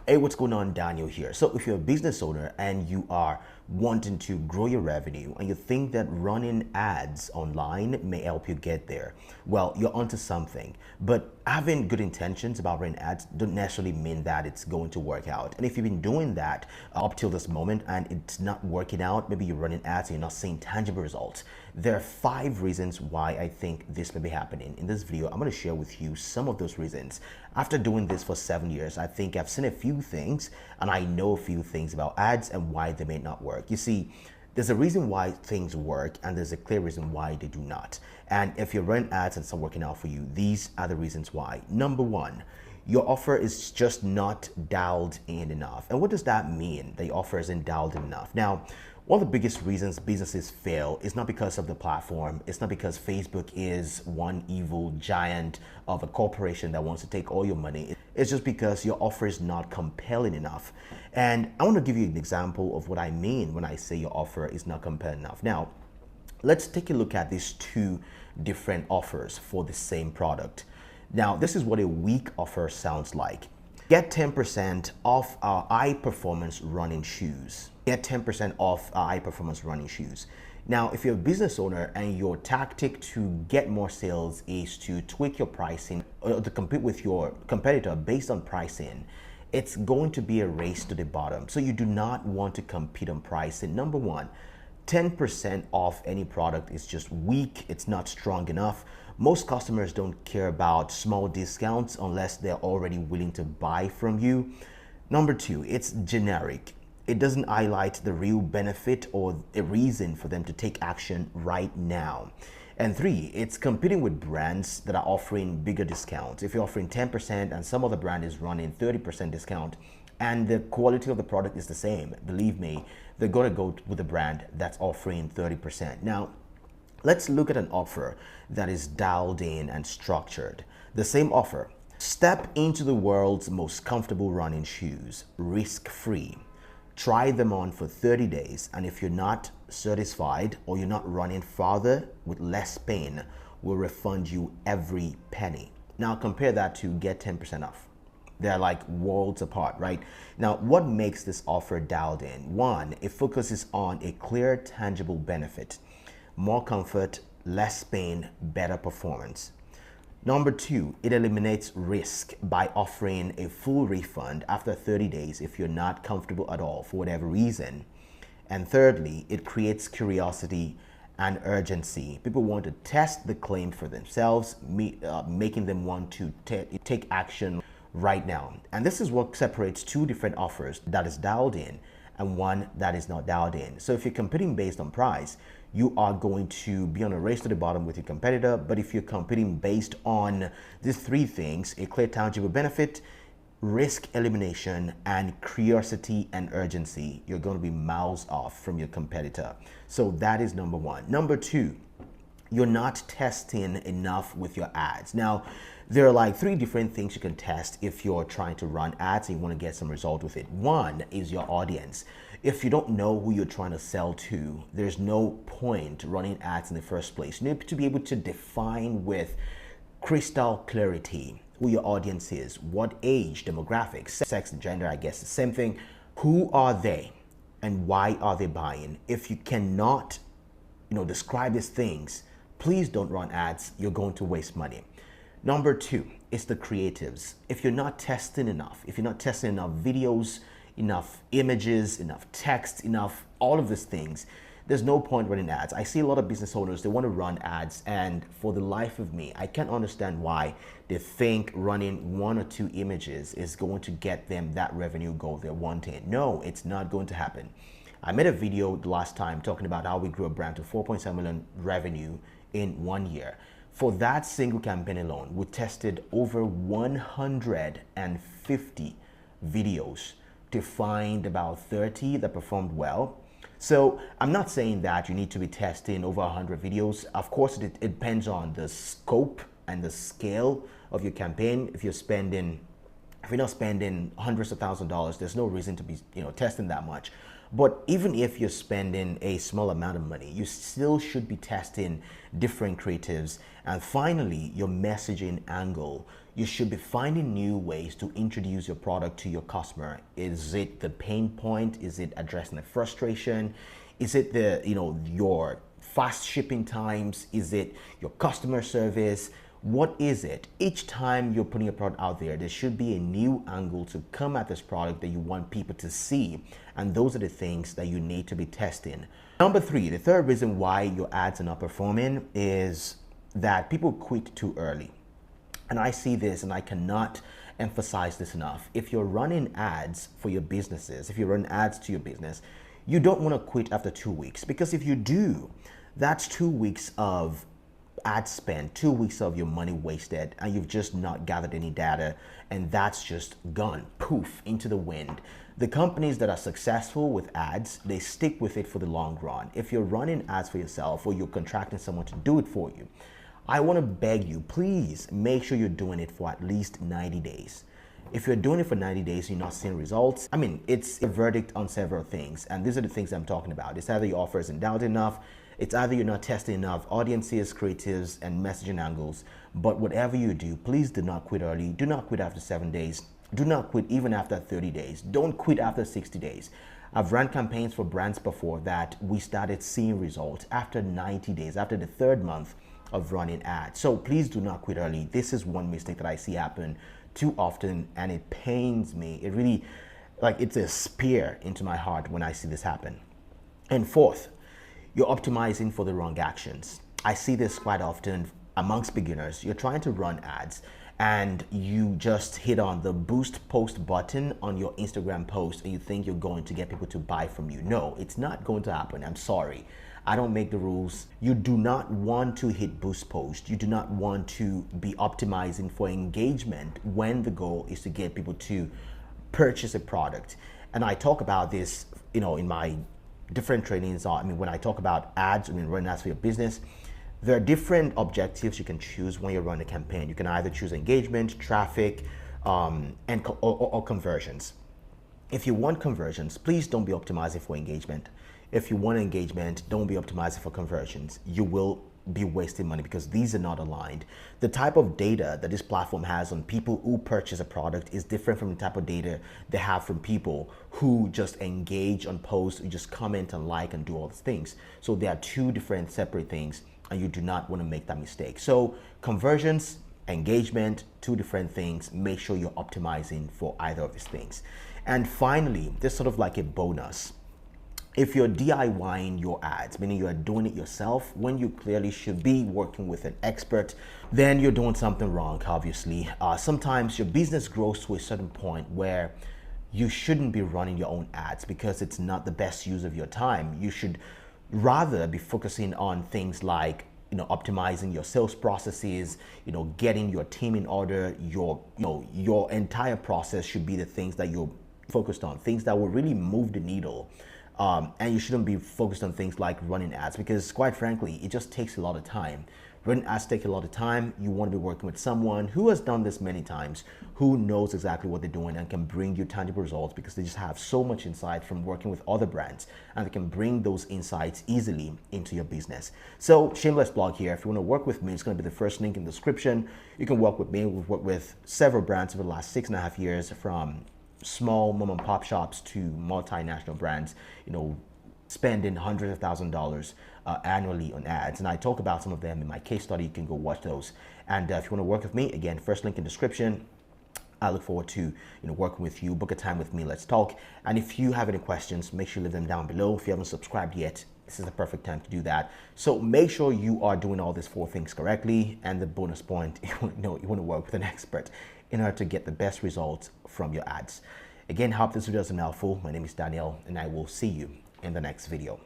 Hey, what's going on? Daniel here. So if you're a business owner and you are wanting to grow your revenue and you think that running ads online may help you get there, well, you're onto something. But having good intentions about running ads don't necessarily mean that it's going to work out. And if you've been doing that up till this moment and it's not working out, maybe you're running ads and you're not seeing tangible results, there are 5 reasons why I think this may be happening. In this video, I'm going to share with you some of those reasons. After doing this for 7 years, I think I've seen a few things and I know a few things about ads and why they may not work. You see, there's a reason why things work and there's a clear reason why they do not. And if you're running ads and it's not working out for you, these are the reasons why. Number 1, your offer is just not dialed in enough. And what does that mean? The offer isn't dialed in enough. Now, one of the biggest reasons businesses fail is not because of the platform. It's not because Facebook is one evil giant of a corporation that wants to take all your money. It's just because your offer is not compelling enough. And I want to give you an example of what I mean when I say your offer is not compelling enough. Now, let's take a look at these 2 different offers for the same product. Now, this is what a weak offer sounds like. Get 10% off our high performance running shoes. Get 10% off our high performance running shoes. Now, if you're a business owner and your tactic to get more sales is to tweak your pricing or to compete with your competitor based on pricing, it's going to be a race to the bottom. So you do not want to compete on pricing. Number 1, 10% off any product is just weak. It's not strong enough. Most customers don't care about small discounts unless they're already willing to buy from you. Number 2, it's generic. It doesn't highlight the real benefit or a reason for them to take action right now. And 3, it's competing with brands that are offering bigger discounts. If you're offering 10% and some other brand is running 30% discount and the quality of the product is the same, believe me, they're going to go with a brand that's offering 30%. Now, let's look at an offer that is dialed in and structured. The same offer. Step into the world's most comfortable running shoes, risk-free. Try them on for 30 days, and if you're not satisfied or you're not running farther with less pain, we'll refund you every penny. Now compare that to get 10% off. They're like worlds apart, right? Now, what makes this offer dialed in? 1, it focuses on a clear, tangible benefit. More comfort, less pain, better performance. Number 2, it eliminates risk by offering a full refund after 30 days if you're not comfortable at all for whatever reason. And thirdly, it creates curiosity and urgency. People want to test the claim for themselves, making them want to take action right now. And this is what separates 2 different offers that is dialed in and one that is not dialed in. So if you're competing based on price, you are going to be on a race to the bottom with your competitor. But if you're competing based on these 3 things, a clear tangible benefit, risk elimination, and curiosity and urgency, you're going to be miles off from your competitor. So that is number 1. Number 2, you're not testing enough with your ads. Now, there are like 3 different things you can test if you're trying to run ads and you want to get some result with it. 1 is your audience. If you don't know who you're trying to sell to, there's no point running ads in the first place. You need to be able to define with crystal clarity who your audience is, what age, demographics, sex, and gender, I guess the same thing. Who are they and why are they buying? If you cannot, describe these things, please don't run ads. You're going to waste money. Number 2 is the creatives. If you're not testing enough, if you're not testing enough videos, enough images, enough text, enough all of these things, there's no point running ads. I see a lot of business owners, they want to run ads, and for the life of me, I can't understand why they think running 1 or 2 images is going to get them that revenue goal they're wanting. No, it's not going to happen. I made a video the last time talking about how we grew a brand to 4.7 million revenue in 1 year. For that single campaign alone, we tested over 150 videos to find about 30 that performed well. So I'm not saying that you need to be testing over 100 videos. Of course, it depends on the scope and the scale of your campaign. If you're spending If you're not spending hundreds of thousands of dollars, there's no reason to be, testing that much. But even if you're spending a small amount of money, you still should be testing different creatives. And finally, your messaging angle. You should be finding new ways to introduce your product to your customer. Is it the pain point? Is it addressing the frustration? Is it your fast shipping times? Is it your customer service? What is it? Each time you're putting a product out there should be a new angle to come at this product that you want people to see. And those are the things that you need to be testing. Number 3, the third reason why your ads are not performing is that people quit too early. And I see this and I cannot emphasize this enough. If you're running ads for your businesses, if you run ads to your business, you don't want to quit after 2 weeks, because if you do, that's 2 weeks of ad spend, 2 weeks of your money wasted, and you've just not gathered any data, and that's just gone poof into the wind. The companies that are successful with ads, they stick with it for the long run. If you're running ads for yourself or you're contracting someone to do it for you, I want to beg you, please make sure you're doing it for at least 90 days. If you're doing it for 90 days, you're not seeing results, it's a verdict on several things. And these are the things I'm talking about. It's either your offer isn't dialed enough, it's either you're not testing enough audiences, creatives, and messaging angles. But whatever you do, please do not quit early. Do not quit after 7 days. Do not quit even after 30 days. Don't quit after 60 days. I've run campaigns for brands before that we started seeing results after 90 days, after the 3rd month of running ads. So please do not quit early. This is one mistake that I see happen too often, and it pains me. It really, it's a spear into my heart when I see this happen. And 4th, you're optimizing for the wrong actions. I see this quite often amongst beginners. You're trying to run ads and you just hit on the boost post button on your Instagram post and you think you're going to get people to buy from you. No, it's not going to happen. I'm sorry. I don't make the rules. You do not want to hit boost post. You do not want to be optimizing for engagement when the goal is to get people to purchase a product. And I talk about this, in my different trainings. When I talk about ads, running ads for your business, there are different objectives you can choose when you run a campaign. You can either choose engagement, traffic, or conversions. If you want conversions, please don't be optimizing for engagement. If you want engagement, don't be optimizing for conversions. You will be wasting money because these are not aligned. The type of data that this platform has on people who purchase a product is different from the type of data they have from people who just engage on posts, who just comment and like and do all these things. So they are two different separate things, and you do not want to make that mistake. So conversions, engagement, two different things. Make sure you're optimizing for either of these things. And finally, this sort of like a bonus. If you're DIYing your ads, meaning you are doing it yourself when you clearly should be working with an expert, then you're doing something wrong, obviously. Sometimes your business grows to a certain point where you shouldn't be running your own ads because it's not the best use of your time. You should rather be focusing on things like optimizing your sales processes, getting your team in order. Your entire process should be the things that you're focused on, things that will really move the needle. And you shouldn't be focused on things like running ads because, quite frankly, it just takes a lot of time. Running ads take a lot of time. You want to be working with someone who has done this many times, who knows exactly what they're doing and can bring you tangible results because they just have so much insight from working with other brands, and they can bring those insights easily into your business. So, shameless plug here. If you want to work with me, it's going to be the first link in the description. You can work with me. We've worked with several brands over the last 6.5 years, from small mom and pop shops to multinational brands, spending hundreds of thousands of dollars annually on ads. And I talk about some of them in my case study. You can go watch those. And if you want to work with me, again, first link in the description. I look forward to working with you. Book a time with me. Let's talk. And if you have any questions, make sure you leave them down below. If you haven't subscribed yet, this is the perfect time to do that. So make sure you are doing all these 4 things correctly. And the bonus point, you want to work with an expert in order to get the best results from your ads. Again, hope this video has been helpful. My name is Daniel, and I will see you in the next video.